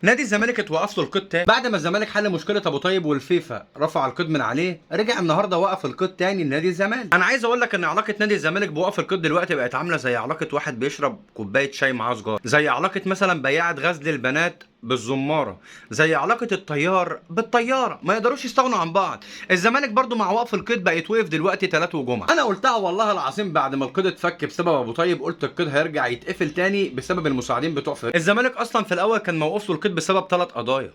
نادي الزمالك اتوقف له القيد تاني بعد ما الزمالك حل مشكله ابو طيب والفيفا رفع القيد من عليه. رجع النهارده وقف القيد تاني لنادي الزمالك. انا عايز اقول لك ان علاقه نادي الزمالك بوقف القيد دلوقتي بقت عامله زي علاقه واحد بيشرب كوبايه شاي معاه سجاره، زي علاقه مثلا بياعه غزل البنات بالزماره، زي علاقه الطيار بالطياره، ما يقدروش يستغنوا عن بعض. الزمالك برضو مع وقف القيد بقى يتوقف دلوقتي ثلاث وجمعه. انا قلتها والله العظيم بعد ما القيد اتفك بسبب ابو طيب، قلت القيد هيرجع يتقفل تاني بسبب المساعدين بتوع فريق الزمالك. اصلا في الاول كان موقف له القيد بسبب ثلاث قضايا،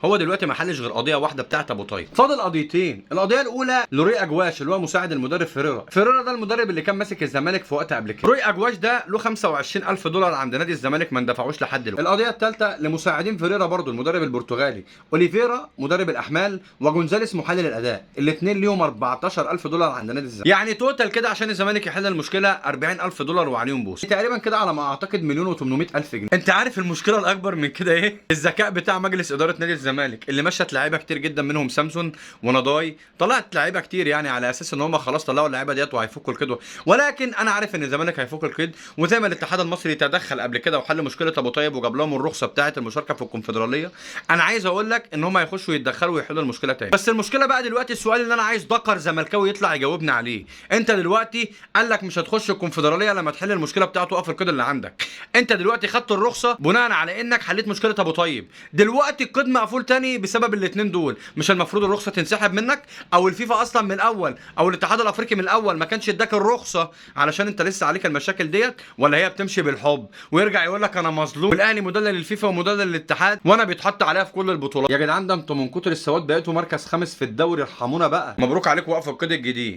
هو دلوقتي ما حلش غير قضيه واحده بتاعت ابو طيب. فاضل قضيتين. القضيه الاولى لروي اجواش اللي هو مساعد المدرب فيريرا ده المدرب اللي كان ماسك الزمالك في وقت قبل كده. روي اجواش ده له 25,000 دولار عند نادي الزمالك ما اندفعوش لحد دلوقتي. القضيه الثالثه لمساعدين فيريرا برضو، المدرب البرتغالي اوليفيرا مدرب الاحمال وجونزاليس محلل الاداء، الاثنين ليهم 14,000 دولار عند نادي الزمالك. يعني توتال كده عشان الزمالك يحل المشكله 40,000 دولار وعليهم بوس، تقريبا كده على ما اعتقد 1,800,000 جنيه. انت عارف المشكله الاكبر من كده ايه؟ الذكاء بتاع مجلس اداره نادي الزمالك اللي مشت لعيبه كتير جدا منهم سامسون ونضاي. طلعت لعيبه كتير يعني على اساس ان هم خلاص طلعوا اللعيبه ديت وهيفكوا القيد، ولكن انا عارف ان الزمالك هيفك القيد. وزي ما الاتحاد المصري تدخل قبل كده وحل مشكله ابو طيب وجاب لهم الرخصه بتاعه المشاركه في الكونفدراليه، انا عايز اقول لك ان هم هيخشوا يتدخلوا ويحلوا المشكله تاني. بس المشكله بقى دلوقتي، السؤال اللي انا عايز دكر زملكاوي يطلع يجاوبنا عليه، انت دلوقتي قال لك مش هتخش الكونفدراليه لما تحل المشكله بتاعته وقف القيد اللي عندك. انت دلوقتي خدت الرخصه بناء على انك حليت مشكله ابو طيب، دلوقتي القيد مقفول تاني بسبب الاثنين دول. مش المفروض الرخصه تنسحب منك؟ او الفيفا اصلا من الاول او الاتحاد الافريقي من الاول ما كانش اداك الرخصه علشان انت لسه عليك المشاكل ديت؟ ولا هي بتمشي بالحب ويرجع يقول لك انا مظلوم والاهلي مدلل للفيفا ومدلل للاتحاد وانا بيتحط عليها في كل البطولات؟ يا جدعان ده انتوا من كتر السواد بقيتوا مركز خامس في الدوري، ارحمونا بقى. مبروك عليكم وقف القيد الجديد.